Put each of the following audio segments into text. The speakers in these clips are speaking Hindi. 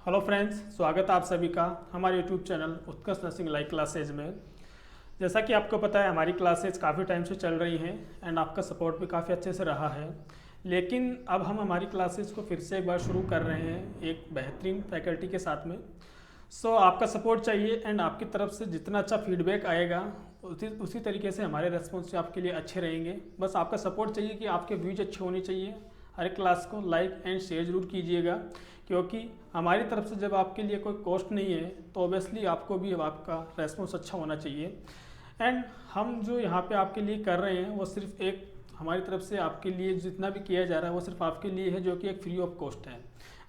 हेलो फ्रेंड्स, स्वागत है आप सभी का हमारे यूट्यूब चैनल उत्कर्ष नर्सिंग लाइव क्लासेज में। जैसा कि आपको पता है हमारी क्लासेज काफ़ी टाइम से चल रही हैं एंड आपका सपोर्ट भी काफ़ी अच्छे से रहा है। लेकिन अब हम हमारी क्लासेज को फिर से एक बार शुरू कर रहे हैं एक बेहतरीन फैकल्टी के साथ में। सो आपका सपोर्ट चाहिए एंड आपकी तरफ से जितना अच्छा फीडबैक आएगा उसी तरीके से हमारे रेस्पॉन्स आपके लिए अच्छे रहेंगे। बस आपका सपोर्ट चाहिए कि आपके व्यूज अच्छे होने चाहिए। हर एक क्लास को लाइक एंड शेयर जरूर कीजिएगा, क्योंकि हमारी तरफ से जब आपके लिए कोई कॉस्ट नहीं है तो ऑब्वियसली आपको भी आपका रेस्पॉन्स अच्छा होना चाहिए। एंड हम जो यहाँ पे आपके लिए कर रहे हैं वो सिर्फ एक हमारी तरफ से आपके लिए जितना भी किया जा रहा है वो सिर्फ आपके लिए है, जो कि एक फ्री ऑफ कॉस्ट है।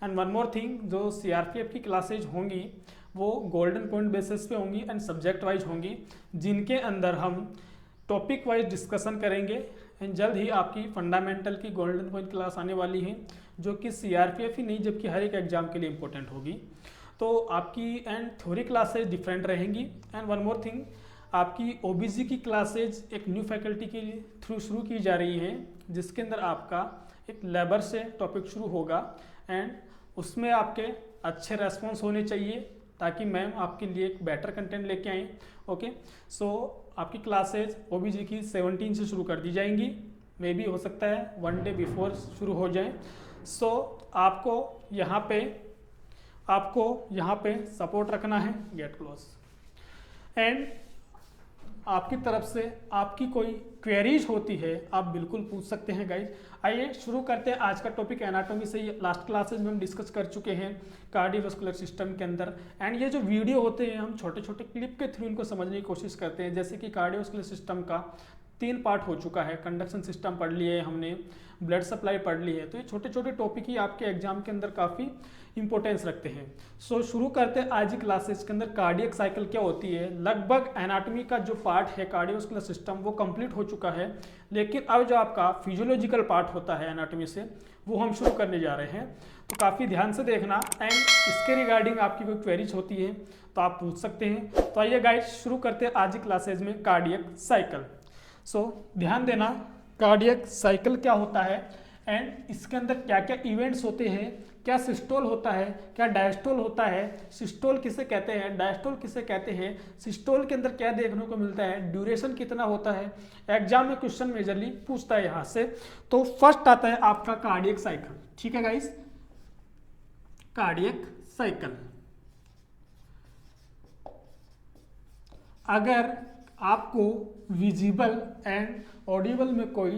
एंड वन मोर थिंग, जो CRPF की क्लासेज होंगी वो गोल्डन पॉइंट बेसिस पे होंगी एंड सब्जेक्ट वाइज होंगी, जिनके अंदर हम टॉपिक वाइज डिस्कशन करेंगे। एंड जल्द ही आपकी फंडामेंटल की गोल्डन पॉइंट क्लास आने वाली है, जो कि CRPF ही नहीं जबकि हर एक एग्जाम के लिए इंपॉर्टेंट होगी। तो आपकी एंड थ्योरी क्लासेज डिफरेंट रहेंगी। एंड वन मोर थिंग, आपकी OBG की क्लासेज एक न्यू फैकल्टी के थ्रू शुरू की जा रही है, जिसके अंदर आपका एक लेबर से टॉपिक शुरू होगा एंड उसमें आपके अच्छे रेस्पॉन्स होने चाहिए ताकि मैम आपके लिए एक बेटर कंटेंट लेके आएँ। ओके, सो आपकी क्लासेज OBG की 17 से शुरू कर दी जाएंगी। मे भी हो सकता है 1 डे बिफोर शुरू हो जाए। सो आपको यहाँ पे सपोर्ट रखना है। Gate close. एंड आपकी तरफ से आपकी कोई क्वेरीज होती है आप बिल्कुल पूछ सकते हैं गाइज। आइए शुरू करते हैं आज का टॉपिक एनाटॉमी से। लास्ट क्लासेज में हम डिस्कस कर चुके हैं कार्डियोवास्कुलर सिस्टम के अंदर। एंड ये जो वीडियो होते हैं हम छोटे छोटे क्लिप के थ्रू इनको समझने की कोशिश करते हैं। जैसे कि कार्डियोवास्कुलर सिस्टम का 3 पार्ट हो चुका है, कंडक्शन सिस्टम पढ़ लिए हमने, ब्लड सप्लाई पढ़ ली है। तो ये छोटे छोटे टॉपिक ही आपके एग्जाम के अंदर काफ़ी इंपॉर्टेंस रखते हैं। सो शुरू करते हैं आज की क्लासेस के अंदर कार्डियक साइकिल क्या होती है। लगभग एनाटॉमी का जो पार्ट है कार्डियोवास्कुलर सिस्टम वो कंप्लीट हो चुका है, लेकिन अब जो आपका फिजियोलॉजिकल पार्ट होता है एनाटॉमी से वो हम शुरू करने जा रहे हैं। तो काफ़ी ध्यान से देखना एंड इसके रिगार्डिंग आपकी कोई क्वेरीज होती है तो आप पूछ सकते हैं। तो आइए गाइस शुरू करते हैं आज की क्लासेज में कार्डियक साइकिल। सो ध्यान देना, कार्डियक साइकिल क्या होता है एंड इसके अंदर क्या क्या इवेंट्स होते हैं, क्या सिस्टोल होता है, क्या डायस्टोल होता है, सिस्टोल किसे कहते हैं, डायस्टोल किसे कहते हैं, सिस्टोल के अंदर क्या देखने को मिलता है, ड्यूरेशन कितना होता है। एग्जाम में क्वेश्चन मेजरली पूछता है यहाँ से। तो फर्स्ट आता है आपका कार्डियक साइकिल। ठीक है गाइस, कार्डियक साइकिल। अगर आपको विजिबल एंड ऑडिबल में कोई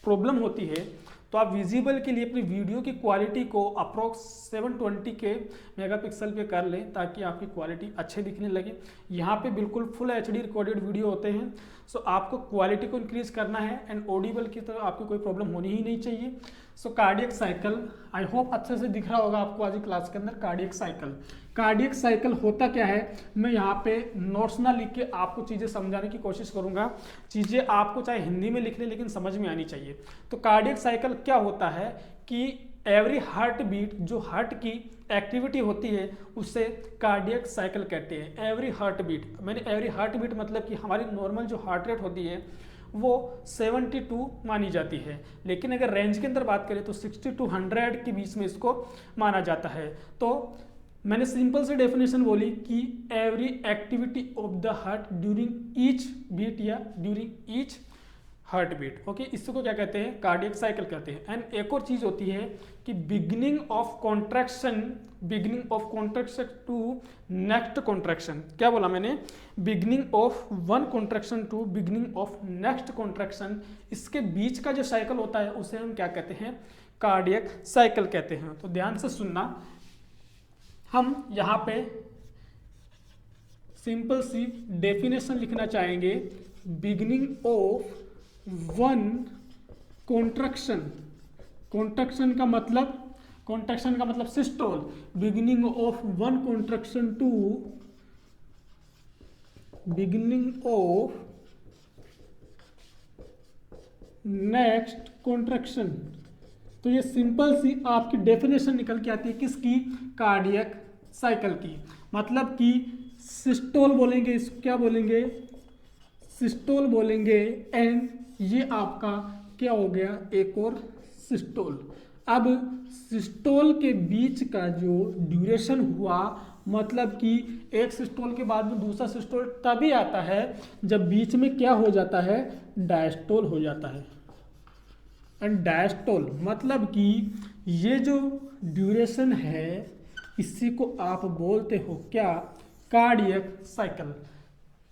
प्रॉब्लम होती है तो आप विजिबल के लिए अपनी वीडियो की क्वालिटी को अप्रोक्स 720 के मेगापिक्सल पे कर लें ताकि आपकी क्वालिटी अच्छे दिखने लगे। यहाँ पे बिल्कुल फुल HD रिकॉर्डेड वीडियो होते हैं। सो आपको क्वालिटी को इंक्रीज करना है एंड ऑडिबल की तरह आपको कोई प्रॉब्लम होनी ही नहीं चाहिए। सो कार्डियक साइकिल आई होप अच्छे से दिख रहा होगा आपको आज की क्लास के अंदर। कार्डियक साइकिल होता क्या है, मैं यहाँ पे नोट्स ना लिख के आपको चीज़ें समझाने की कोशिश करूँगा। चीज़ें आपको चाहे हिंदी में लिख ले लेकिन समझ में आनी चाहिए। तो कार्डियक साइकिल क्या होता है कि एवरी हार्ट बीट, जो हार्ट की एक्टिविटी होती है उसे कार्डियक साइकिल कहते हैं। एवरी हार्ट बीट, मैंने एवरी हार्ट बीट मतलब कि हमारी नॉर्मल जो हार्ट रेट होती है वो 72 मानी जाती है, लेकिन अगर रेंज के अंदर बात करें तो 60 to 100 के बीच में इसको माना जाता है। तो मैंने सिंपल से डेफिनेशन बोली कि every activity of the heart during each beat या during each heart beat. Okay, इसको क्या कहते हैं, कार्डियक साइकिल कहते हैं। एंड एक और चीज होती है कि beginning of contraction to next contraction. क्या बोला मैंने, beginning of one contraction to beginning of next contraction, इसके बीच का जो साइकिल होता है उसे हम क्या कहते हैं, कार्डियक साइकिल कहते हैं। तो ध्यान से सुनना, हम यहाँ पे सिंपल सी डेफिनेशन लिखना चाहेंगे। बिगिनिंग ऑफ वन कॉन्ट्रैक्शन का मतलब systole. Beginning of one contraction to beginning of next contraction. तो ये सिंपल सी आपकी डेफिनेशन निकल के आती है किसकी, कार्डियक साइकिल की। मतलब कि सिस्टोल बोलेंगे, इसको क्या बोलेंगे, सिस्टोल बोलेंगे। एंड ये आपका क्या हो गया, एक और सिस्टोल। अब सिस्टोल के बीच का जो ड्यूरेशन हुआ, मतलब कि एक सिस्टोल के बाद में दूसरा सिस्टोल तभी आता है जब बीच में क्या हो जाता है, डायस्टोल हो जाता है। एंड डायस्टोल मतलब कि ये जो ड्यूरेशन है इसी को आप बोलते हो क्या, कार्डियक साइकिल।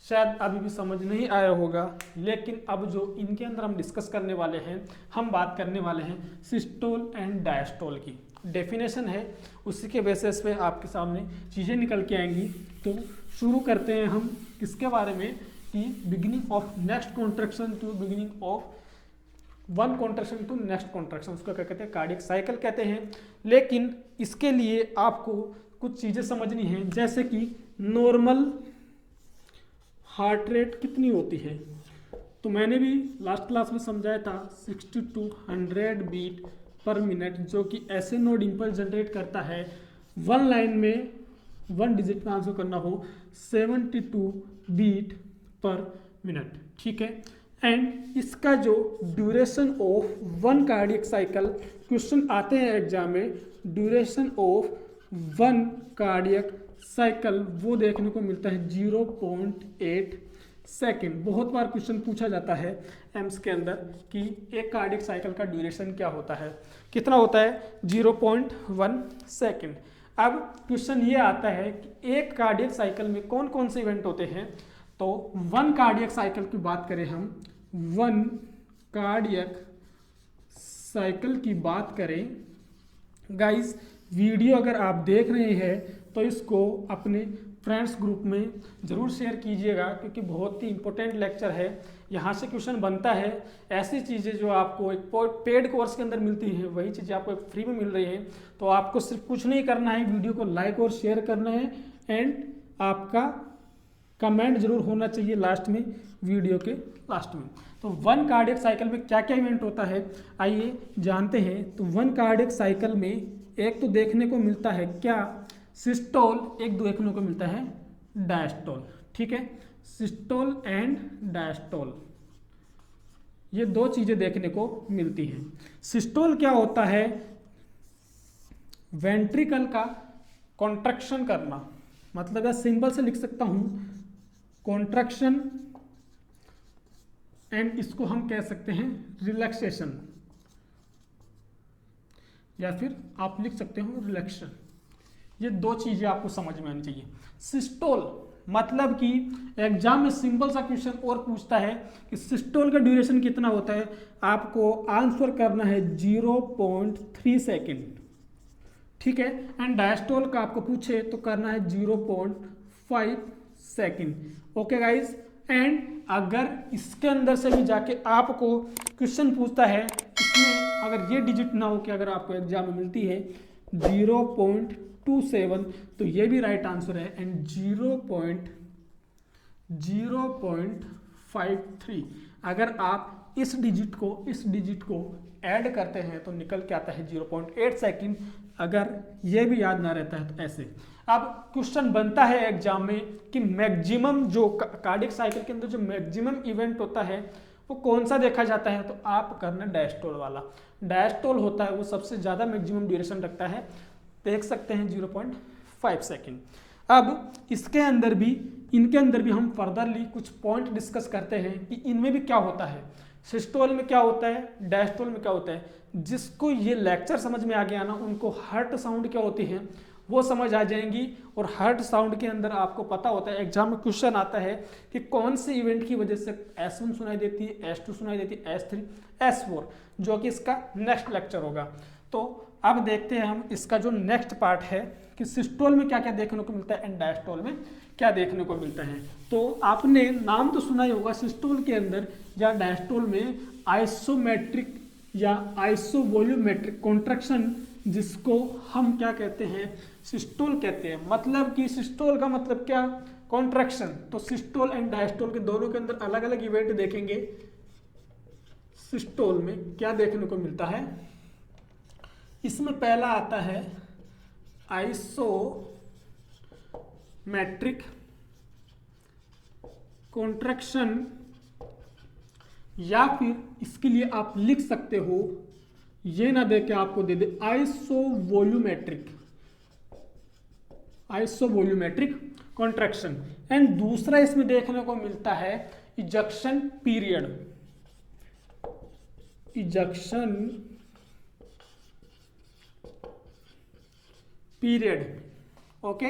शायद अभी भी समझ नहीं आया होगा, लेकिन अब जो इनके अंदर हम डिस्कस करने वाले हैं, हम बात करने वाले हैं सिस्टोल एंड डायस्टोल की। डेफिनेशन है, उसी के बेसिस पे आपके सामने चीज़ें निकल के आएंगी। तो शुरू करते हैं हम किसके बारे में, कि beginning of next contraction to beginning of one contraction to next contraction, उसको क्या कहते हैं, कार्डियक साइकिल कहते हैं। लेकिन इसके लिए आपको कुछ चीज़ें समझनी है, जैसे कि नॉर्मल हार्ट रेट कितनी होती है। तो मैंने भी लास्ट क्लास में समझाया था 60 to 100 बीट पर मिनट, जो कि ऐसे नोड इम्पल्स जनरेट करता है वन लाइन में 1 डिजिट में आंसर करना हो 72 बीट पर मिनट, ठीक है। एंड इसका जो duration of one cardiac cycle, question आते हैं एग्जाम में, duration of one cardiac cycle वो देखने को मिलता है 0.8 सेकेंड। बहुत बार क्वेश्चन पूछा जाता है एम्स के अंदर कि एक कार्डियक साइकिल का ड्यूरेशन क्या होता है, कितना होता है, 0.1 सेकेंड। अब क्वेश्चन ये आता है कि एक कार्डियक साइकिल में कौन कौन से इवेंट होते हैं। तो वन कार्डियक साइकिल की बात करें हम, वन कार्डियक साइकिल की बात करें, गाइस वीडियो अगर आप देख रहे हैं तो इसको अपने फ्रेंड्स ग्रुप में ज़रूर शेयर कीजिएगा, क्योंकि बहुत ही इंपॉर्टेंट लेक्चर है। यहाँ से क्वेश्चन बनता है, ऐसी चीज़ें जो आपको एक पेड कोर्स के अंदर मिलती हैं वही चीज़ें आपको फ्री में मिल रही हैं। तो आपको सिर्फ कुछ नहीं करना है, वीडियो को लाइक और शेयर करना है, एंड आपका कमेंट जरूर होना चाहिए लास्ट में, वीडियो के लास्ट में। तो वन कार्डियक साइकिल में क्या क्या इवेंट होता है, आइए जानते हैं। तो वन कार्डियक साइकिल में एक तो देखने को मिलता है क्या, सिस्टोल, एक देखने को मिलता है डायस्टोल, ठीक है। सिस्टोल एंड डायस्टोल, ये दो चीजें देखने को मिलती हैं। सिस्टोल क्या होता है, वेंट्रिकल का कॉन्ट्रैक्शन करना, मतलब या सिंबल से लिख सकता हूं कॉन्ट्रैक्शन, एंड इसको हम कह सकते हैं रिलैक्सेशन, या फिर आप लिख सकते हो रिलैक्सेशन। ये दो चीजें आपको समझ में आनी चाहिए। सिस्टोल मतलब कि एग्जाम में सिंपल सा क्वेश्चन और पूछता है कि सिस्टोल का ड्यूरेशन कितना होता है, आपको आंसर करना है 0.3 सेकेंड, ठीक है। एंड डायस्टोल का आपको पूछे तो करना है 0.5 सेकेंड, ओके गाइज। एंड अगर इसके अंदर से भी जाके आपको क्वेश्चन पूछता है, इसमें अगर ये डिजिट ना हो कि अगर आपको एग्जाम में मिलती है 0.27, तो ये भी राइट आंसर है। एंड 0.53 अगर आप इस डिजिट को ऐड करते हैं तो निकल के आता है 0.8 सेकेंड। अगर ये भी याद ना रहता है तो ऐसे। अब क्वेश्चन बनता है एग्जाम में कि मैक्सिमम जो कार्डियक साइकिल के अंदर जो मैक्सिमम इवेंट होता है वो कौन सा देखा जाता है, तो आप करना डायस्टोल वाला। डायस्टोल होता है वो सबसे ज़्यादा मैक्सिमम ड्यूरेशन रखता है, देख सकते हैं 0.5 सेकेंड। अब इसके अंदर भी, इनके अंदर भी हम फर्दरली कुछ पॉइंट डिस्कस करते हैं कि इनमें भी क्या होता है, सिस्टोल में क्या होता है, डायस्टोल में क्या होता है। जिसको ये लेक्चर समझ में आ गया ना, उनको हार्ट साउंड क्या होती है वो समझ आ जाएंगी। और हार्ट साउंड के अंदर आपको पता होता है, एग्जाम में क्वेश्चन आता है कि कौन से इवेंट की वजह से S1 सुनाई देती है, S2 सुनाई देती है, S3, S4, जो कि इसका नेक्स्ट लेक्चर होगा। तो अब देखते हैं हम इसका जो नेक्स्ट पार्ट है कि सिस्टोल में क्या क्या देखने को मिलता है एंड डायस्टोल में क्या देखने को मिलता है। तो आपने नाम तो सुना ही होगा, सिस्टोल के अंदर या डायस्टोल में आइसोमेट्रिक या आइसोवॉल्यूमेट्रिक कॉन्ट्रैक्शन, जिसको हम क्या कहते हैं, सिस्टोल कहते हैं। मतलब कि सिस्टोल का मतलब क्या, कॉन्ट्रैक्शन। तो सिस्टोल एंड डायस्टोल के दोनों के अंदर अलग अलग इवेंट देखेंगे। सिस्टोल में क्या देखने को मिलता है, इसमें पहला आता है आइसोमेट्रिक कॉन्ट्रैक्शन, या फिर इसके लिए आप लिख सकते हो ये ना दे के आपको दे दे आइसोवोल्यूमेट्रिक कॉन्ट्रैक्शन। एंड दूसरा इसमें देखने को मिलता है इजक्शन पीरियड। ओके,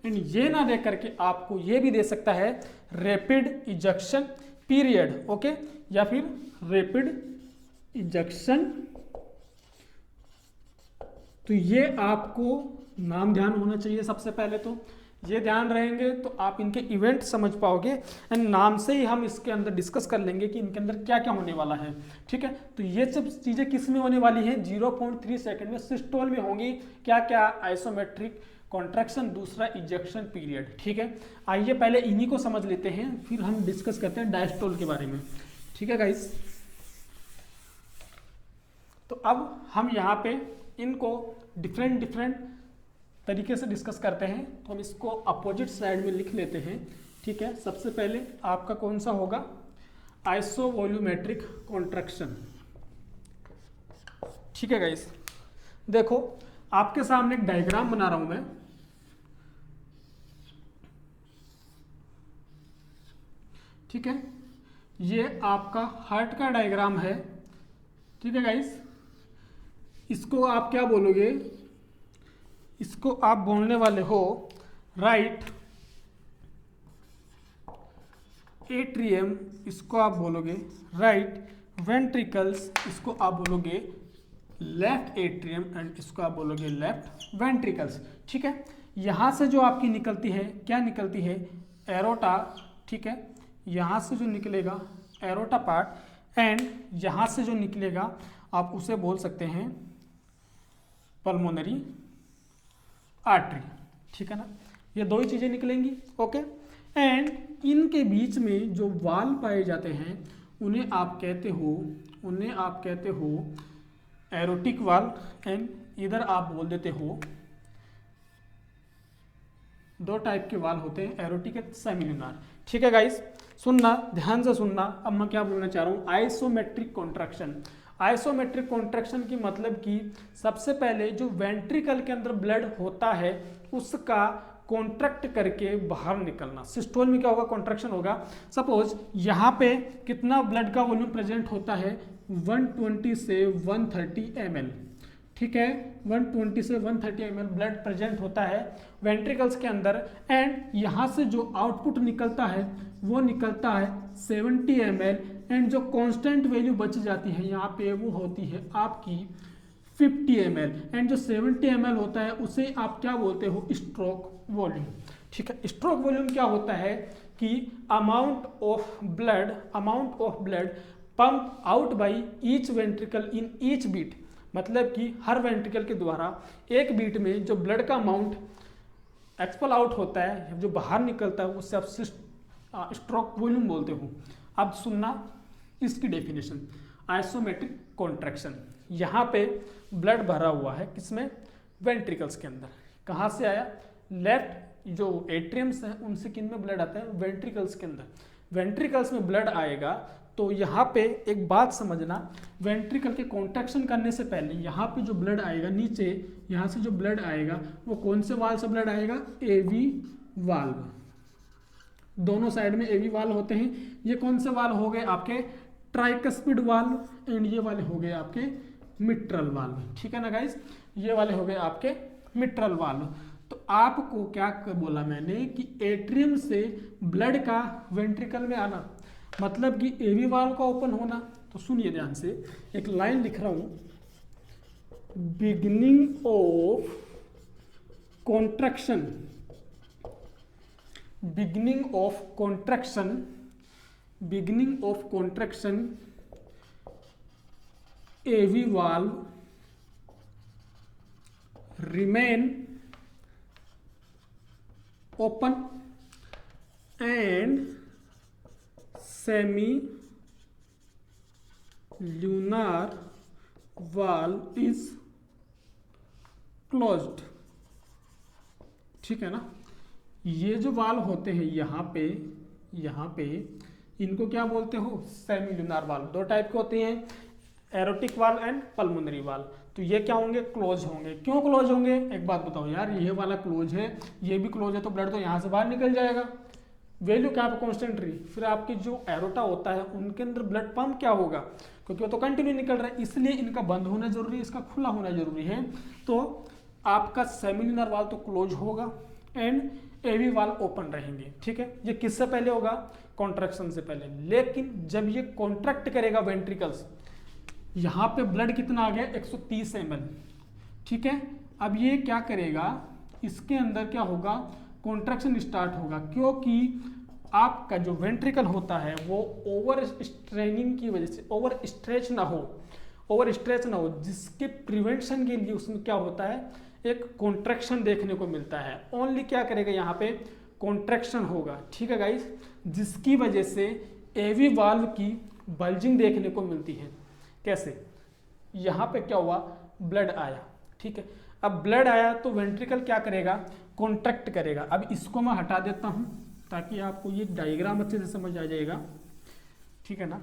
एंड ये ना दे करके आपको ये भी दे सकता है रैपिड इजक्शन पीरियड। ओके, या फिर रैपिड इजक्शन। तो ये आपको नाम ध्यान होना चाहिए। सबसे पहले तो ये ध्यान रहेंगे तो आप इनके इवेंट समझ पाओगे, एंड नाम से ही हम इसके अंदर डिस्कस कर लेंगे कि इनके अंदर क्या क्या होने वाला है। ठीक है, तो ये सब चीज़ें किस में होने वाली हैं, 0.3 सेकेंड में सिस्टोल में होंगी। क्या क्या, आइसोमेट्रिक कॉन्ट्रैक्शन, दूसरा इजेक्शन पीरियड। ठीक है, आइए पहले इन्हीं को समझ लेते हैं, फिर हम डिस्कस करते हैं डायस्टोल के बारे में। ठीक है गाइस, तो अब हम यहाँ पे इनको डिफरेंट तरीके से डिस्कस करते हैं। तो हम इसको अपोजिट साइड में लिख लेते हैं। ठीक है, सबसे पहले आपका कौन सा होगा, आइसोवोल्यूमेट्रिक कॉन्ट्रैक्शन। ठीक है गाइस, देखो आपके सामने एक डायग्राम बना रहा हूं मैं। ठीक है, ये आपका हार्ट का डायग्राम है। ठीक है गाइस, इसको आप क्या बोलोगे, इसको आप बोलने वाले हो राइट एट्रियम, इसको आप बोलोगे राइट वेंट्रिकल्स, इसको आप बोलोगे लेफ्ट एट्रियम, एंड इसको आप बोलोगे लेफ्ट वेंट्रिकल्स। ठीक है, यहाँ से जो आपकी निकलती है, क्या निकलती है, एरोटा। ठीक है, यहाँ से जो निकलेगा एरोटा पार्ट, एंड यहाँ से जो निकलेगा आप उसे बोल सकते हैं पल्मोनरी आर्टरी। ठीक है ना, ये दो ही चीजें निकलेंगी। ओके, एंड इनके बीच में जो वाल पाए जाते हैं उन्हें आप कहते हो एरोटिक वाल, एंड इधर आप बोल देते हो, दो टाइप के वाल होते हैं, एरोटिक एंड सेमिलुनार। ठीक है गाइस, सुनना, ध्यान से सुनना। अब मैं क्या बोलना चाह रहा हूँ, आइसोमेट्रिक कॉन्ट्रैक्शन। आइसोमेट्रिक कॉन्ट्रैक्शन की मतलब कि सबसे पहले जो वेंट्रिकल के अंदर ब्लड होता है उसका कॉन्ट्रैक्ट करके बाहर निकलना। सिस्टोल में क्या होगा, कॉन्ट्रैक्शन होगा। सपोज यहाँ पे कितना ब्लड का वॉल्यूम प्रेजेंट होता है, 120 से 130 ml। ठीक है, 120 से 130 ml ब्लड प्रेजेंट होता है वेंट्रिकल्स के अंदर, एंड यहाँ से जो आउटपुट निकलता है वो निकलता है 70 ml, एंड जो कांस्टेंट वैल्यू बच जाती है यहाँ पे वो होती है आपकी 50 ml, एंड जो 70 ml होता है उसे आप क्या बोलते हो, स्ट्रोक वॉल्यूम। ठीक है, स्ट्रोक वॉल्यूम क्या होता है कि amount of blood pump out by each ventricle in each beat. मतलब कि हर वेंट्रिकल के द्वारा एक बीट में जो ब्लड का अमाउंट एक्सपल आउट होता है, जो बाहर निकलता है, उससे आप स्ट्रोक वॉल्यूम बोलते हो। अब सुनना इसकी डेफिनेशन, आइसोमेट्रिक कॉन्ट्रैक्शन। यहाँ पे ब्लड भरा हुआ है, किसमें, वेंट्रिकल्स के अंदर। कहाँ से आया, लेफ्ट जो एट्रियम्स हैं उनसे किन में ब्लड आता है, वेंट्रिकल्स के अंदर। वेंट्रिकल्स में ब्लड आएगा तो यहाँ पे एक बात समझना, वेंट्रिकल के कॉन्ट्रैक्शन करने से पहले यहाँ पे जो ब्लड आएगा नीचे, यहाँ से जो ब्लड आएगा वो कौन से वाल से ब्लड आएगा, एवी वाल्व। दोनों साइड में एवी वाल्व होते हैं। ये कौन से वाल्व हो गए आपके, ट्राइकस्पिड वाल्व, एंड ये वाले हो गए आपके मिट्रल वाल्व। ठीक है ना गाइस, ये वाले हो गए आपके मिट्रल वाल्व। तो आपको क्या बोला मैंने कि एट्रियम से ब्लड का वेंट्रिकल में आना, मतलब कि एवी वाल्व का ओपन होना। तो सुनिए ध्यान से, एक लाइन लिख रहा हूं, beginning of contraction, beginning of contraction AV valve remain open and semi-lunar valve is closed। ठीक है ना, ये जो वाल्व होते हैं यहाँ पे इनको क्या बोलते हो, सेमी लूनार वाल्व। दो टाइप के होते हैं, एरोटिक वाल एंड पल्मोनरी वाल। तो ये क्या होंगे, क्लोज होंगे। क्यों क्लोज होंगे, एक बात बताओ यार, ये वाला क्लोज है, ये भी क्लोज है, तो ब्लड तो यहाँ से बाहर निकल जाएगा, वैल्यू क्या पे कांस्टेंट रही। फिर आपकी जो एरोटा होता है उनके अंदर ब्लड पंप क्या होगा, क्योंकि वो तो कंटिन्यू निकल रहा है, इसलिए इनका बंद होना जरूरी है, इसका खुला होना जरूरी है। तो आपका सेमिलुनर वाल तो क्लोज होगा एंड एवी वाल ओपन रहेंगे, ठीक है। ये किससे पहले होगा, कॉन्ट्रैक्शन से पहले। लेकिन जब ये कॉन्ट्रैक्ट करेगा वेंट्रिकल्स, यहाँ पे ब्लड कितना आ गया 130 ml, ठीक है। अब ये क्या करेगा, इसके अंदर क्या होगा, कॉन्ट्रैक्शन स्टार्ट होगा, क्योंकि आपका जो वेंट्रिकल होता है वो ओवर स्ट्रेनिंग की वजह से ओवर स्ट्रेच ना हो, जिसके प्रिवेंशन के लिए उसमें क्या होता है, एक कॉन्ट्रैक्शन देखने को मिलता है। ओनली क्या करेगा, यहाँ पे कॉन्ट्रैक्शन होगा, ठीक है गाइस, जिसकी वजह से एवी वाल्व की बल्जिंग देखने को मिलती है। कैसे, यहाँ पे क्या हुआ, ब्लड आया, ठीक है। अब ब्लड आया तो वेंट्रिकल क्या करेगा, कॉन्ट्रैक्ट करेगा। अब इसको मैं हटा देता हूँ ताकि आपको ये डायग्राम अच्छे से समझ आ जाएगा, ठीक है ना।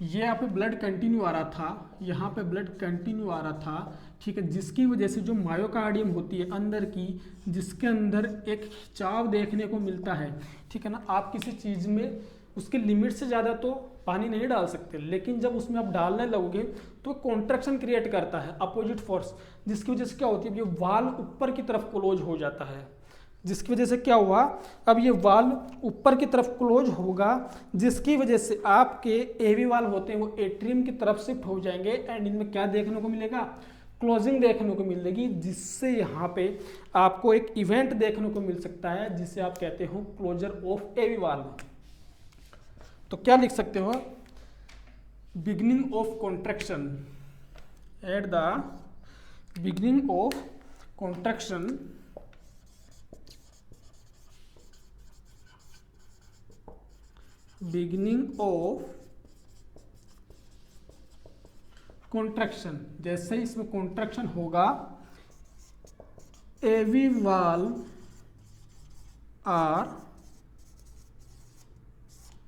ये यहाँ पे ब्लड कंटिन्यू आ रहा था, यहाँ पे ब्लड कंटिन्यू आ रहा था, ठीक है, जिसकी वजह से जो मायोकार्डियम होती है अंदर की, जिसके अंदर एक खिंचाव देखने को मिलता है, ठीक है ना। आप किसी चीज़ में उसके लिमिट से ज़्यादा तो पानी नहीं डाल सकते, लेकिन जब उसमें आप डालने लगोगे तो कॉन्ट्रैक्शन क्रिएट करता है, अपोजिट फोर्स, जिसकी वजह से क्या होती है, ये वाल ऊपर की तरफ क्लोज हो जाता है, जिसकी वजह से क्या हुआ, अब ये वाल ऊपर की तरफ क्लोज होगा, जिसकी वजह से आपके एवी वाल होते हैं वो एट्रियम की तरफ शिफ्ट हो जाएंगे एंड इनमें क्या देखने को मिलेगा, क्लोजिंग देखने को मिलेगी, जिससे यहाँ पे आपको एक इवेंट देखने को मिल सकता है जिसे आप कहते हो क्लोजर ऑफ एवी वाल्व। तो क्या लिख सकते हो, beginning of contraction, at the beginning of contraction जैसे ही इसमें कॉन्ट्रैक्शन होगा, एवी वाल्व आर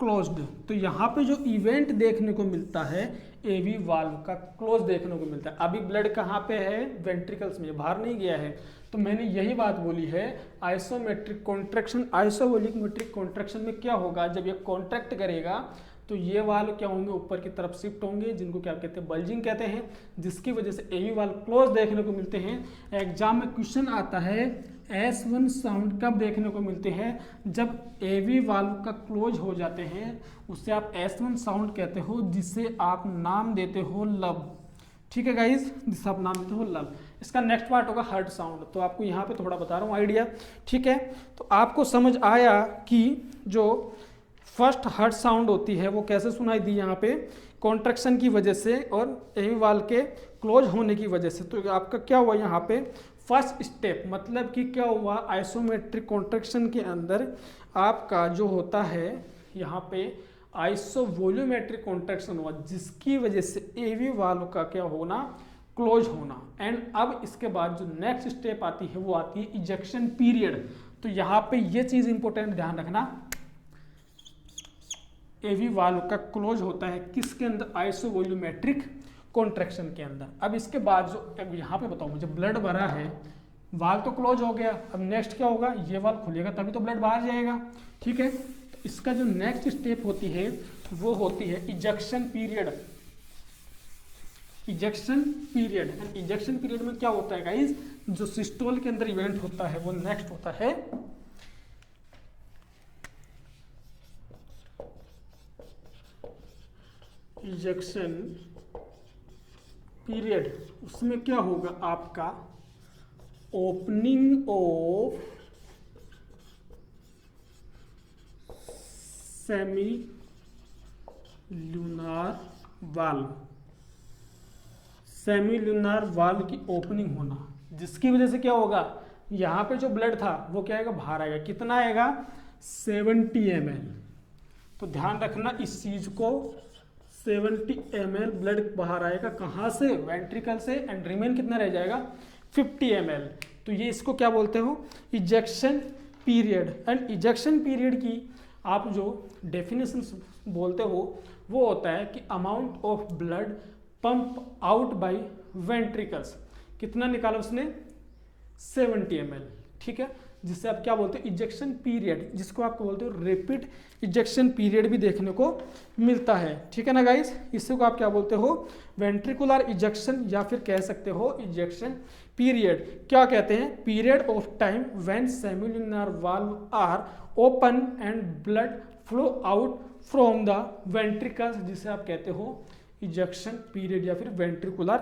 क्लोज्ड। तो यहाँ पे जो इवेंट देखने को मिलता है एवी वाल्व का क्लोज देखने को मिलता है। अभी ब्लड कहाँ पे है, वेंट्रिकल्स में, बाहर नहीं गया है। तो मैंने यही बात बोली है, आइसोमेट्रिक कॉन्ट्रैक्शन, आइसोवोल्यूमेट्रिक कॉन्ट्रैक्शन में क्या होगा, जब ये कॉन्ट्रैक्ट करेगा तो ये वाल्व क्या होंगे, ऊपर की तरफ शिफ्ट होंगे, जिनको क्या कहते हैं, बल्जिंग कहते हैं, जिसकी वजह से एवी वाल्व क्लोज देखने को मिलते हैं। एग्जाम में क्वेश्चन आता है S1 साउंड कब देखने को मिलते हैं, जब एवी वाल्व का क्लोज हो जाते हैं, उससे आप S1 साउंड कहते हो, जिसे आप नाम देते हो लब, ठीक है गाइज, जिसे आप नाम देते हो लब। इसका नेक्स्ट पार्ट होगा हर्ट साउंड, तो आपको यहाँ पे थोड़ा बता रहा हूँ आइडिया, ठीक है। तो आपको समझ आया कि जो फर्स्ट हर्ट साउंड होती है वो कैसे सुनाई दी, यहाँ पे कॉन्ट्रैक्शन की वजह से और एवी वाल्व के क्लोज होने की वजह से। तो आपका क्या हुआ यहाँ पे, फर्स्ट स्टेप, मतलब कि क्या हुआ, आइसोमेट्रिक कॉन्ट्रैक्शन के अंदर आपका जो होता है यहाँ पे आइसोवोल्यूमेट्रिक कॉन्ट्रैक्शन हुआ, जिसकी वजह से एवी वाल्व का क्या होना, क्लोज होना। एंड अब इसके बाद जो नेक्स्ट स्टेप आती है वो आती है इजेक्शन पीरियड। तो यहाँ पे ये चीज़ इंपॉर्टेंट ध्यान रखना, एवी वाल्व का क्लोज होता है किसके अंदर, आइसोवोल्यूमेट्रिक कॉन्ट्रैक्शन के अंदर। अब इसके बाद जो यहाँ पे बताओ मुझे, ब्लड भरा है, वाल्व तो क्लोज हो गया, अब नेक्स्ट क्या होगा, ये वाल्व खुलेगा तभी तो ब्लड बाहर जाएगा, ठीक है। तो इसका जो नेक्स्ट स्टेप होती है वो होती है इजेक्शन पीरियड। इजेक्शन पीरियड में क्या होता है गाइस, जो सिस्टोल के अंदर इवेंट होता है वो नेक्स्ट होता है इजेक्शन पीरियड। उसमें क्या होगा, आपका opening of semi lunar valve, semi lunar valve की ओपनिंग होना, जिसकी वजह से क्या होगा, यहाँ पे जो ब्लड था वो क्या आएगा, बाहर आएगा। कितना आएगा, 70 ml। तो ध्यान रखना इस चीज को, 70 ml ब्लड बाहर आएगा, कहाँ से, वेंट्रिकल से, एंड रिमेन कितना रह जाएगा, 50 ml। तो ये इसको क्या बोलते हो, ejection period. And ejection period की आप जो डेफिनेशन बोलते हो वो होता है कि amount of blood pump out by ventricles, कितना निकाला उसने 70 ml, ठीक है, जिससे आप क्या बोलते हो इजेक्शन पीरियड, जिसको आप बोलते हो रैपिड इजेक्शन पीरियड भी देखने को मिलता है, ठीक है ना गाइस। इससे को आप क्या बोलते हो वेंट्रिकुलर इजेक्शन या फिर कह सकते हो इजेक्शन पीरियड। क्या कहते हैं, period of time when semilunar valve are open and blood flow out from the ventricles, जिसे आप कहते हो इजेक्शन पीरियड या फिर वेंट्रिकुलर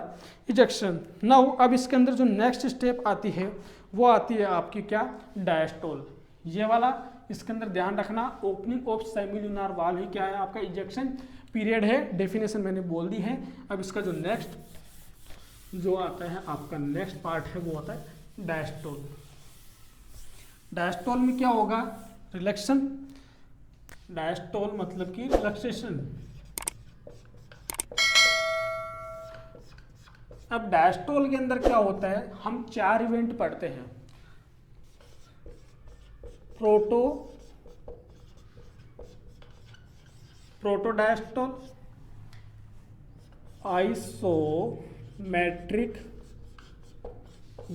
इजेक्शन। नाउ अब इसके अंदर जो नेक्स्ट स्टेप आती है वो आती है आपकी क्या डायस्टोल, ये वाला इसके अंदर ध्यान रखना। ओपनिंग ऑफ सेमिलुनर वाल्व ही क्या है आपका इजेक्शन पीरियड है, डेफिनेशन मैंने बोल दी है। अब इसका जो नेक्स्ट जो आता है आपका नेक्स्ट पार्ट है वो आता है डायस्टोल। डायस्टोल में क्या होगा रिलैक्सेशन, डायस्टोल मतलब कि रिलैक्सेशन। अब डायस्टोल के अंदर क्या होता है, हम 4 इवेंट पढ़ते हैं, प्रोटोडायस्टोल, आइसोमेट्रिक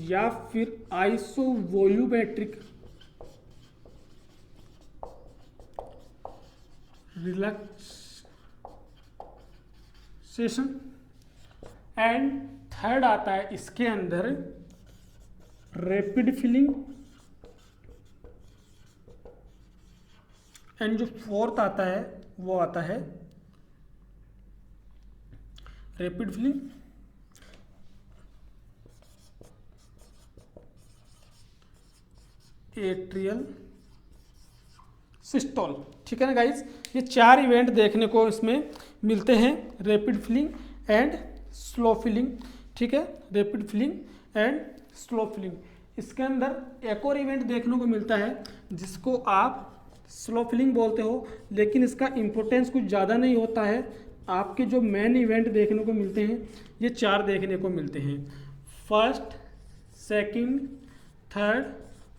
या फिर आइसोवोल्यूमेट्रिक रिलैक्सेशन, एंड थर्ड आता है इसके अंदर रैपिड फिलिंग, एंड जो फोर्थ आता है वो आता है रैपिड फिलिंग एट्रियल सिस्टोल, ठीक है ना गाइस। ये 4 इवेंट देखने को इसमें मिलते हैं, rapid filling and slow filling, ठीक है, rapid filling and slow filling. इसके अंदर एक और इवेंट देखने को मिलता है जिसको आप स्लो फिलिंग बोलते हो, लेकिन इसका इम्पोर्टेंस कुछ ज़्यादा नहीं होता है। आपके जो मेन इवेंट देखने को मिलते हैं ये 4 देखने को मिलते हैं, first, second, third,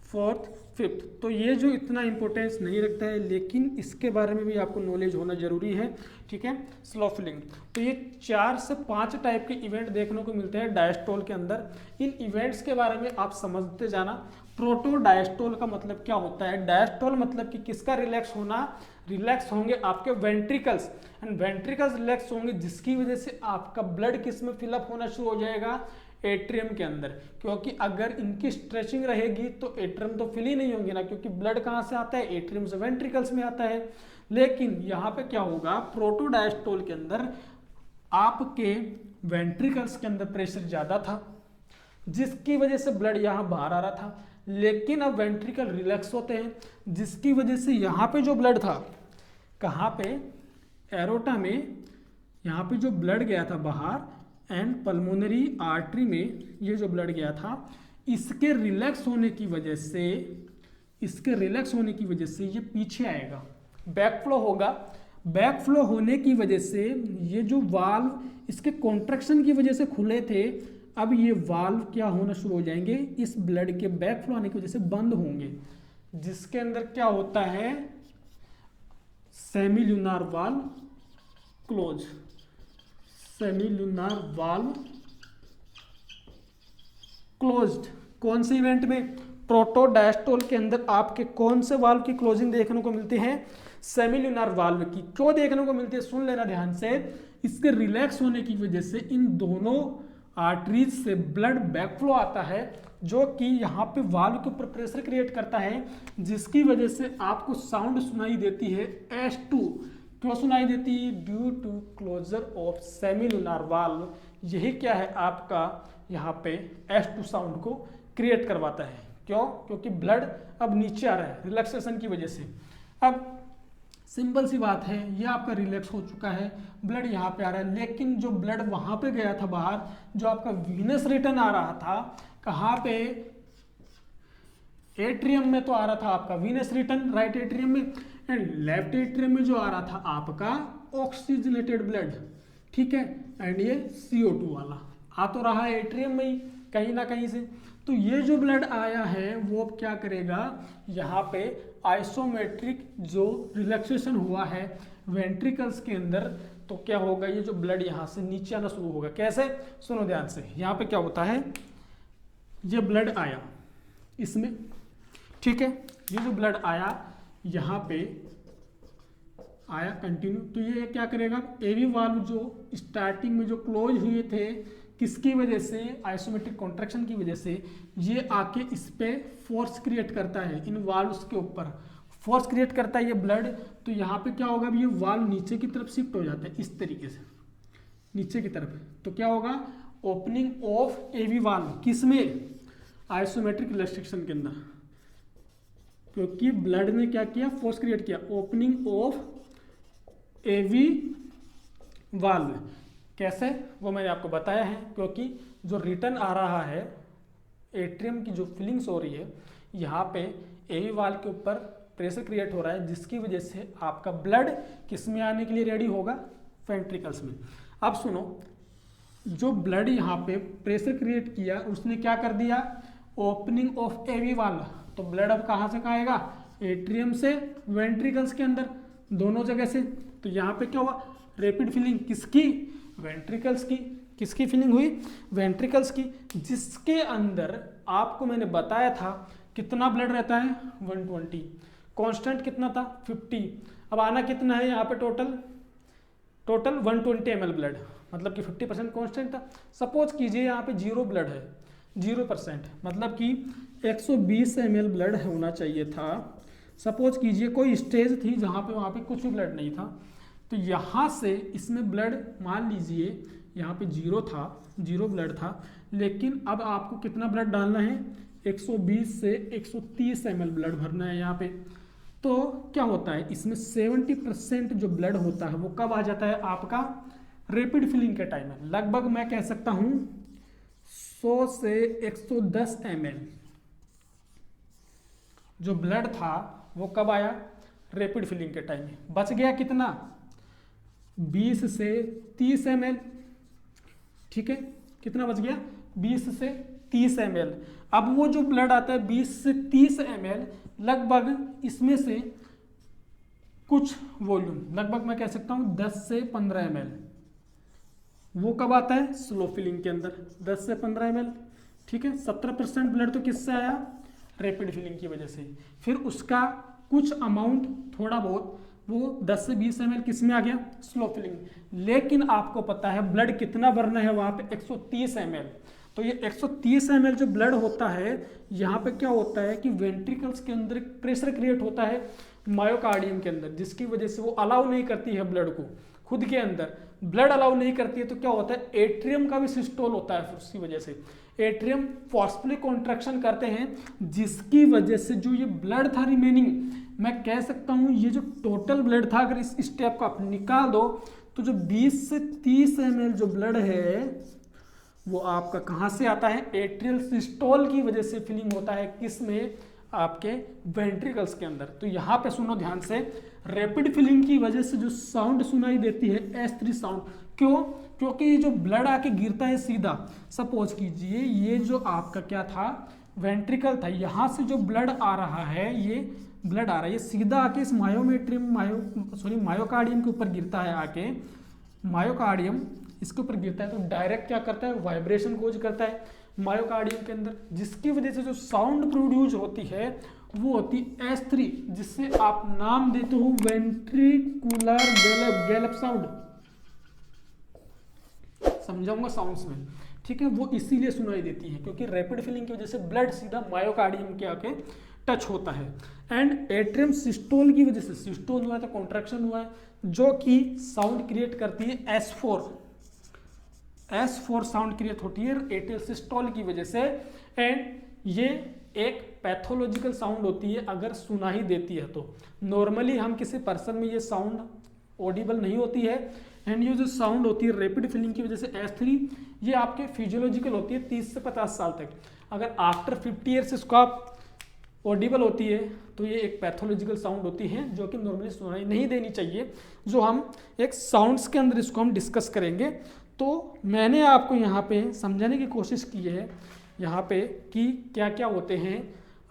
fourth, fifth. तो ये जो इतना इम्पोर्टेंस नहीं रखता है, लेकिन इसके बारे में भी आपको नॉलेज होना जरूरी है, ठीक है। स्लो फिलिंग, तो ये 4 से 5 टाइप के इवेंट देखने को मिलते हैं डायस्टोल के अंदर। इन इवेंट्स के बारे में आप समझते जाना। प्रोटो डायस्टोल का मतलब क्या होता है, डायस्टोल मतलब कि किसका रिलैक्स होना, रिलैक्स होंगे आपके वेंट्रिकल्स, एंड वेंट्रिकल्स रिलैक्स होंगे जिसकी वजह से आपका ब्लड किस में फिलअप होना शुरू हो जाएगा, एट्रियम के अंदर। क्योंकि अगर इनकी स्ट्रेचिंग रहेगी तो एट्रियम तो फिल ही नहीं होंगे ना, क्योंकि ब्लड कहाँ से आता है, एट्रियम से वेंट्रिकल्स में आता है। लेकिन यहाँ पे क्या होगा, प्रोटोडायस्टोल के अंदर आपके वेंट्रिकल्स के अंदर प्रेशर ज़्यादा था जिसकी वजह से ब्लड यहाँ बाहर आ रहा था, लेकिन अब वेंट्रिकल रिलैक्स होते हैं जिसकी वजह से यहाँ पे जो ब्लड था, कहाँ पे, एरोटा में, यहाँ पे जो ब्लड गया था बाहर, एंड पल्मोनरी आर्टरी में ये जो ब्लड गया था, इसके रिलैक्स होने की वजह से, इसके रिलैक्स होने की वजह से ये पीछे आएगा, बैक फ्लो होगा। बैक फ्लो होने की वजह से ये जो वाल्व इसके कॉन्ट्रैक्शन की वजह से खुले थे, अब ये वाल्व क्या होना शुरू हो जाएंगे, इस ब्लड के बैक फ्लो आने की वजह से बंद होंगे, जिसके अंदर क्या होता है, semilunar valve close, semilunar valve closed. कौन से इवेंट में, प्रोटोडायस्टोल के अंदर आपके कौन से वाल्व की क्लोजिंग देखने को मिलती है, सेमिलुनर वाल्व की। क्यों देखने को मिलती है, सुन लेना ध्यान से। इसके रिलैक्स होने की वजह से इन दोनों आर्टरीज से ब्लड बैकफ्लो आता है, जो कि यहाँ पे वाल्व के ऊपर प्रेशर क्रिएट करता है, जिसकी वजह से आपको साउंड सुनाई देती है S2। क्यों सुनाई देती है, due to closure of semilunar valve. यही क्या है आपका यहाँ पे S2 साउंड को क्रिएट करवाता है। क्यों, क्योंकि ब्लड अब नीचे आ रहा है रिलैक्सेशन की वजह से। अब सिंपल सी बात है, ये आपका रिलैक्स हो चुका है, ब्लड यहाँ पे आ रहा है, लेकिन जो ब्लड वहाँ पे गया था बाहर, जो आपका वीनस रिटर्न आ रहा था, कहाँ पे, एट्रियम में तो आ रहा था आपका वीनस रिटर्न, राइट एट्रियम में, एंड लेफ्ट एट्रियम में जो आ रहा था आपका ऑक्सीजनेटेड ब्लड, ठीक है, एंड ये CO2 वाला आ तो रहा है एट्रियम में ही कहीं ना कहीं से। तो ये जो ब्लड आया है वो अब क्या करेगा, यहाँ पे आइसोमेट्रिक जो रिलैक्सेशन हुआ है वेंट्रिकल्स के अंदर, तो क्या होगा, ये जो ब्लड यहाँ से नीचे आना शुरू होगा। कैसे, सुनो ध्यान से। यहाँ पे क्या होता है, ये ब्लड आया इसमें, ठीक है, ये जो ब्लड आया यहाँ पे आया कंटिन्यू, तो ये क्या करेगा, एवी वाल्व जो स्टार्टिंग में जो क्लोज हुए थे किसकी वजह से, आइसोमेट्रिक कॉन्ट्रैक्शन की वजह से, ये आके इस पे फोर्स क्रिएट करता है, इन वाल्व्स के ऊपर फोर्स क्रिएट करता है ये ब्लड। तो यहाँ पे क्या होगा, ये वाल्व नीचे की तरफ शिफ्ट हो जाता है इस तरीके से नीचे की तरफ। तो क्या होगा, ओपनिंग ऑफ एवी वाल्व, किसमें, आइसोमेट्रिक रिलैक्सेशन के अंदर, क्योंकि ब्लड ने क्या किया, फोर्स क्रिएट किया, ओपनिंग ऑफ एवी वाल्व। कैसे, वो मैंने आपको बताया है, क्योंकि जो रिटर्न आ रहा है एट्रियम की जो फीलिंग्स हो रही है, यहाँ पे एवी वाल्व के ऊपर प्रेशर क्रिएट हो रहा है, जिसकी वजह से आपका ब्लड किस में आने के लिए रेडी होगा, वेंट्रिकल्स में। अब सुनो, जो ब्लड यहाँ पे प्रेशर क्रिएट किया उसने क्या कर दिया, ओपनिंग ऑफ एवी वाल्व, तो ब्लड अब कहाँ से कहाँ आएगा, एट्रियम से वेंट्रिकल्स के अंदर, दोनों जगह से। तो यहाँ पे क्या हुआ, रैपिड फिलिंग किसकी, वेंट्रिकल्स की। किसकी फिलिंग हुई, वेंट्रिकल्स की, जिसके अंदर आपको मैंने बताया था कितना ब्लड रहता है, 120, कांस्टेंट कितना था, 50। अब आना कितना है यहाँ पे, टोटल 120 ml ब्लड, मतलब कि 50% कांस्टेंट था। सपोज कीजिए यहाँ पे 0 ब्लड है, 0%, मतलब कि 120 ml ब्लड होना चाहिए था। सपोज कीजिए कोई स्टेज थी जहाँ पे वहाँ पे कुछ भी ब्लड नहीं था, तो यहाँ से इसमें ब्लड मान लीजिए यहाँ पे 0 था, 0 ब्लड था, लेकिन अब आपको कितना ब्लड डालना है, 120 से 130 ml ब्लड भरना है यहाँ पे। तो क्या होता है, इसमें 70% जो ब्लड होता है वो कब आ जाता है, आपका रैपिड फिलिंग के टाइम में। लगभग मैं कह सकता हूँ 100 से 110 ml जो ब्लड था वो कब आया, रैपिड फिलिंग के टाइम में। बच गया कितना, 20 से 30 ml, ठीक है, कितना बच गया, 20 से 30 ml। अब वो जो ब्लड आता है 20 से 30 ml, लगभग इसमें से कुछ वॉल्यूम, लगभग मैं कह सकता हूँ 10 से 15 ml, वो कब आता है, स्लो फिलिंग के अंदर, 10 से 15 ml, ठीक है। 70% ब्लड तो किससे आया, रैपिड फिलिंग की वजह से। फिर उसका कुछ अमाउंट थोड़ा बहुत वो 10 से 20 ml किस में आ गया, स्लो फिलिंग। लेकिन आपको पता है ब्लड कितना भरना है वहाँ पे, 130 ml। तो ये 130 ml जो ब्लड होता है, यहाँ पे क्या होता है कि वेंट्रिकल्स के अंदर प्रेशर क्रिएट होता है मायोकार्डियम के अंदर, जिसकी वजह से वो अलाउ नहीं करती है ब्लड को, खुद के अंदर ब्लड अलाउ नहीं करती है। तो क्या होता है, एट्रियम का भी सिस्टोल होता है, उसकी वजह से एट्रियम फोर्सफुली कॉन्ट्रैक्शन करते हैं, जिसकी वजह से जो ये ब्लड था रिमेनिंग, मैं कह सकता हूँ ये जो टोटल ब्लड था, अगर इस स्टेप को आप निकाल दो तो जो 20 से 30 ml जो ब्लड है वो आपका कहाँ से आता है, एट्रियल सिस्टोल की वजह से फिलिंग होता है, किसमें, आपके वेंट्रिकल्स के अंदर। तो यहाँ पे सुनो ध्यान से, रैपिड फिलिंग की वजह से जो साउंड सुनाई देती है S3 साउंड, क्यों, क्योंकि ये जो ब्लड आके गिरता है सीधा, सपोज कीजिए ये जो आपका क्या था, वेंट्रिकल था, यहाँ से जो ब्लड आ रहा है, ये ब्लड आ रहा है, ये सीधा आके इस मायोकार्डियम के ऊपर गिरता है, आके मायोकार्डियम इसके ऊपर गिरता है, तो डायरेक्ट क्या करता है, वाइब्रेशन कोज करता है मायोकार्डियम के अंदर, जिसकी वजह से जो साउंड प्रोड्यूस होती है वो होती S3, जिससे आप नाम देते हो वेंट्रिकुलर गैलप साउंड। समझाऊंगा साउंड्स में, ठीक है। वो इसीलिए सुनाई देती है क्योंकि रैपिड फिलिंग की वजह से ब्लड सीधा मायोकार्डियम के आके टच होता है। एंड एट्रियम सिस्टोल की वजह से, सिस्टोल हुआ है तो कॉन्ट्रैक्शन हुआ है, जो कि साउंड क्रिएट करती है S4 साउंड क्रिएट होती है एट्रियल सिस्टोल की वजह से। एंड ये एक पैथोलॉजिकल साउंड होती है अगर सुनाई देती है तो। नॉर्मली हम किसी पर्सन में ये साउंड ऑडिबल नहीं होती है। एंड ये जो साउंड होती है रैपिड फिलिंग की वजह से S3, ये आपके फिजियोलॉजिकल होती है 30 से 50 साल तक। अगर आफ्टर 50 ईयर्स इसको आप ऑडिबल होती है तो ये एक पैथोलॉजिकल साउंड होती है जो कि नॉर्मली सुनाई नहीं देनी चाहिए, जो हम एक साउंड्स के अंदर इसको हम डिस्कस करेंगे। तो मैंने आपको यहाँ पे समझाने की कोशिश की है यहाँ पे कि क्या क्या होते हैं,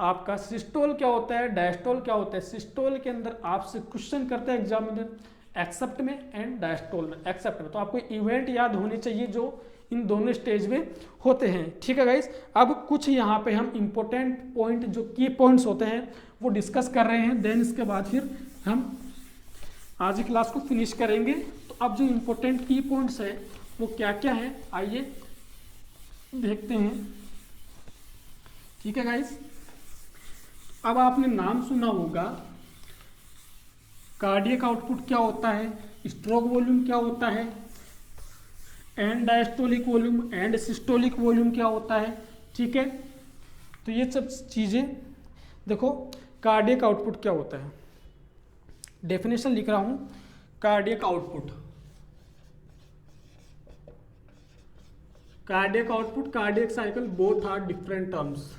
आपका सिस्टोल क्या होता है, डायस्टोल क्या होता है। सिस्टोल के अंदर आपसे क्वेश्चन करते हैं एग्जामिनर, एक्सेप्ट में एंड डायस्टोल में। एक्सेप्ट में तो आपको इवेंट याद होने चाहिए जो इन दोनों स्टेज में होते हैं, ठीक है गाइस। अब कुछ यहाँ पे हम इंपॉर्टेंट पॉइंट जो की पॉइंट्स होते हैं वो डिस्कस कर रहे हैं, देन इसके बाद फिर हम आज की क्लास को फिनिश करेंगे। तो अब जो इंपॉर्टेंट की पॉइंट्स है वो क्या क्या है आइए देखते हैं, ठीक है गाइस। अब आपने नाम सुना होगा, कार्डियक आउटपुट क्या होता है, स्ट्रोक वॉल्यूम क्या होता है, and diastolic volume and systolic volume क्या होता है, ठीक है। तो ये सब चीज़ें देखो। कार्डियक आउटपुट क्या होता है, डेफिनेशन लिख रहा हूं। Cardiac output, cardiac output, cardiac cycle both are different terms,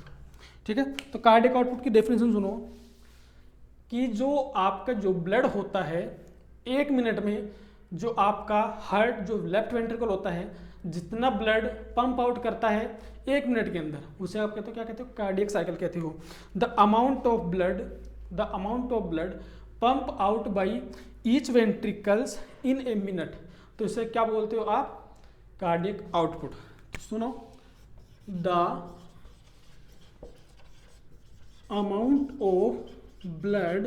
ठीक है। तो कार्डियक आउटपुट की डेफिनेशन सुनो कि जो आपका जो ब्लड होता है 1 मिनट में, जो आपका हार्ट जो लेफ्ट वेंट्रिकल होता है जितना ब्लड पंप आउट करता है 1 मिनट के अंदर, उसे आप कहते हो क्या कहते हो, कार्डियक साइकिल कहते हो। The amount of blood pump out by each ventricles in a minute, तो इसे क्या बोलते हो आप, कार्डियक आउटपुट। सुनो, the amount of blood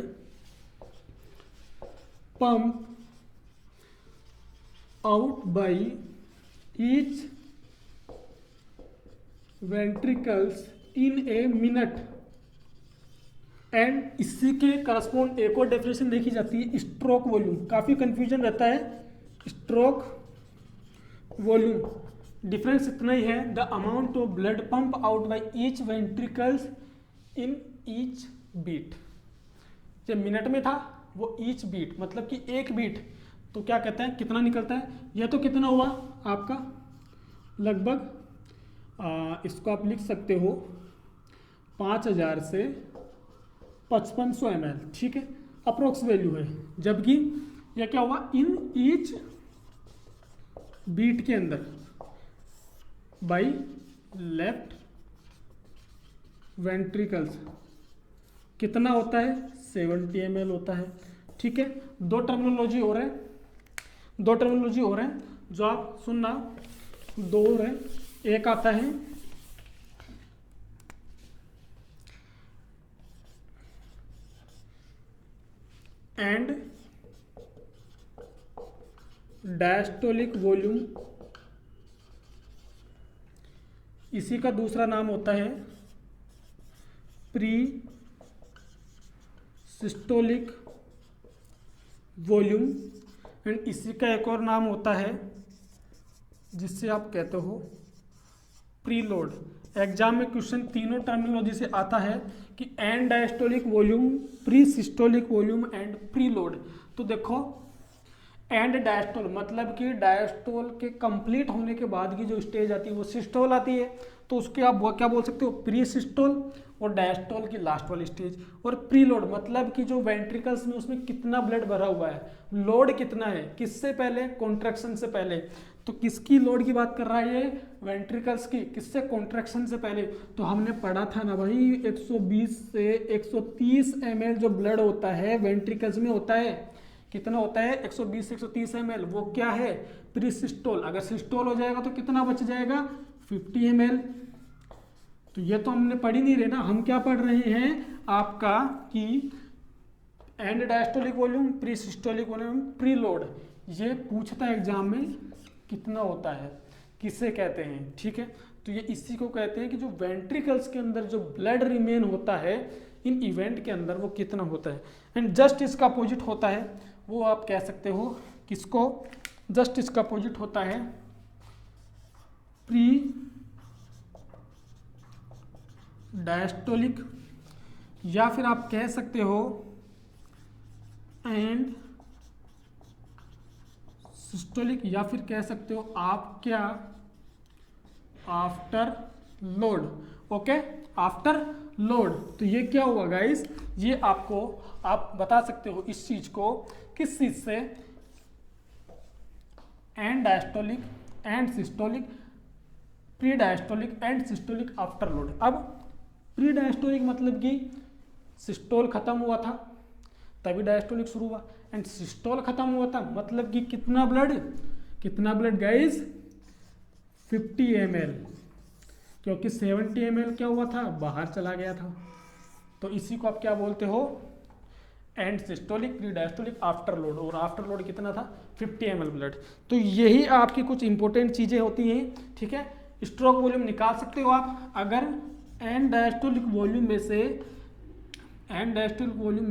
pump out by each ventricles in a minute, and इसी के करस्पॉन्ड एक और डेफिनेशन देखी जाती है, स्ट्रोक वॉल्यूम। काफी कंफ्यूजन रहता है, स्ट्रोक वॉल्यूम डिफरेंस इतना ही है, the amount of blood pump out by each ventricles in each beat. जब मिनट में था वो ईच बीट मतलब कि एक बीट, तो क्या कहते हैं कितना निकलता है, यह तो कितना हुआ आपका लगभग इसको आप लिख सकते हो 5000 से 5500 ml, ठीक है, अप्रोक्स वैल्यू है। जबकि यह क्या हुआ, इन ईच बीट के अंदर बाई लेफ्ट वेंट्रिकल्स कितना होता है, 70 ml होता है, ठीक है। दो टर्मिनोलॉजी हो रहे हैं जो आप सुनना, दो हो रहे, एक आता है एंड डायस्टोलिक वॉल्यूम, इसी का दूसरा नाम होता है प्री सिस्टोलिक वॉल्यूम, एंड इसी का एक और नाम होता है जिससे आप कहते हो प्रीलोड। एग्जाम में क्वेश्चन तीनों टर्मिनोलॉजी से आता है कि and diastolic volume, pre systolic volume and preload. तो देखो एंड डायस्टोल मतलब कि डायस्टोल के कंप्लीट होने के बाद की जो स्टेज आती है वो सिस्टोल आती है, तो उसके आप वो क्या बोल सकते हो, प्री सिस्टोल, और डायस्टोल की लास्ट वाली स्टेज। और प्रीलोड मतलब कि जो वेंट्रिकल्स में उसमें कितना ब्लड भरा हुआ है, लोड कितना है, किससे पहले, कॉन्ट्रैक्शन से पहले। तो किसकी लोड की बात कर रहा है ये, वेंट्रिकल्स की, किससे, कॉन्ट्रैक्शन से पहले। तो हमने पढ़ा था ना भाई 120 से 130 ml जो ब्लड होता है वेंट्रिकल्स में होता है, कितना होता है 120 से 130 ml, वो क्या है, प्री सिस्टोल। अगर सिस्टोल हो जाएगा तो कितना बच जाएगा, 50 ml। तो ये तो हमने पढ़ ही नहीं रहे ना, हम क्या पढ़ रहे हैं आपका कि and diastolic volume, pre systolic volume, pre load. ये पूछता है एग्जाम में कितना होता है, किसे कहते हैं, ठीक है। तो ये इसी को कहते हैं कि जो वेंट्रिकल्स के अंदर जो ब्लड रिमेन होता है इन इवेंट के अंदर वो कितना होता है। एंड जस्ट इसका अपोजिट होता है, वो आप कह सकते हो किसको, जस्ट इसका अपोजिट होता है प्री डायस्टोलिक, या फिर आप कह सकते हो एंड सिस्टोलिक, या फिर कह सकते हो आप क्या, after load. Okay, after load. तो ये क्या हुआ गाइस, ये आपको आप बता सकते हो इस चीज को किस चीज से, and diastolic and systolic pre diastolic and systolic after load. अब प्री डायस्टोलिक मतलब कि सिस्टोल खत्म हुआ था तभी डायस्टोलिक शुरू हुआ, एंड सिस्टोल खत्म हुआ था मतलब कि कितना ब्लड गाइस 50 ml, क्योंकि 70 ml क्या हुआ था, बाहर चला गया था। तो इसी को आप क्या बोलते हो, and systolic pre diastolic after load, और आफ्टर लोड कितना था 50 ml ब्लड। तो यही आपकी कुछ इंपॉर्टेंट चीज़ें होती हैं, ठीक है। स्ट्रोक वॉल्यूम निकाल सकते हो आप अगर एंड डायस्टोलिक वॉल्यूम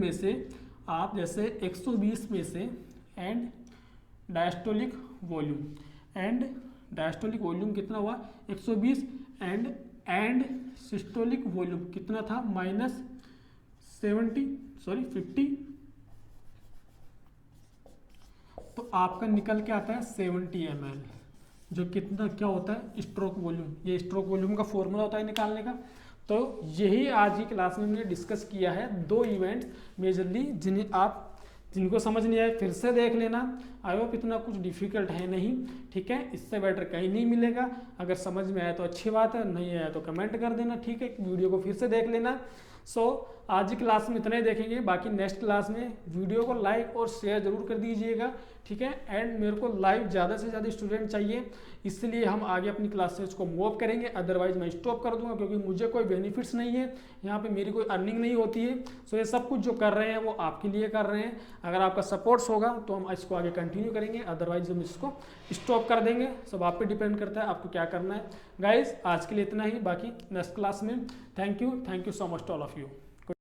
में से आप जैसे 120 में से एंड डायस्टोलिक वॉल्यूम कितना हुआ 120, एंड सिस्टोलिक वॉल्यूम कितना था -50, तो आपका निकल के आता है 70 ml, जो कितना क्या होता है स्ट्रोक वॉल्यूम। ये स्ट्रोक वॉल्यूम का फॉर्मूला होता है निकालने का। तो यही आज की क्लास में हमने डिस्कस किया है, 2 इवेंट्स मेजरली जिनको समझ नहीं आए फिर से देख लेना। आई होप इतना कुछ डिफिकल्ट है नहीं, ठीक है। इससे बेटर कहीं नहीं मिलेगा। अगर समझ में आया तो अच्छी बात है, नहीं आया तो कमेंट कर देना, ठीक है। वीडियो को फिर से देख लेना। आज की क्लास में इतना ही देखेंगे, बाकी नेक्स्ट क्लास में वीडियो को लाइक और शेयर जरूर कर दीजिएगा, ठीक है। एंड मेरे को लाइव ज़्यादा से ज़्यादा स्टूडेंट चाहिए, इसलिए हम आगे अपनी क्लासेज को मूव करेंगे, अदरवाइज मैं स्टॉप कर दूंगा, क्योंकि मुझे कोई बेनिफिट्स नहीं है यहाँ पे, मेरी कोई अर्निंग नहीं होती है। सो ये सब कुछ जो कर रहे हैं वो आपके लिए कर रहे हैं। अगर आपका सपोर्ट्स होगा तो हम इसको आगे कंटिन्यू करेंगे, अदरवाइज हम इसको स्टॉप कर देंगे। सब आप पे डिपेंड करता है आपको क्या करना है। गाइज आज के लिए इतना ही, बाकी नेक्स्ट क्लास में thank you so much to all of you.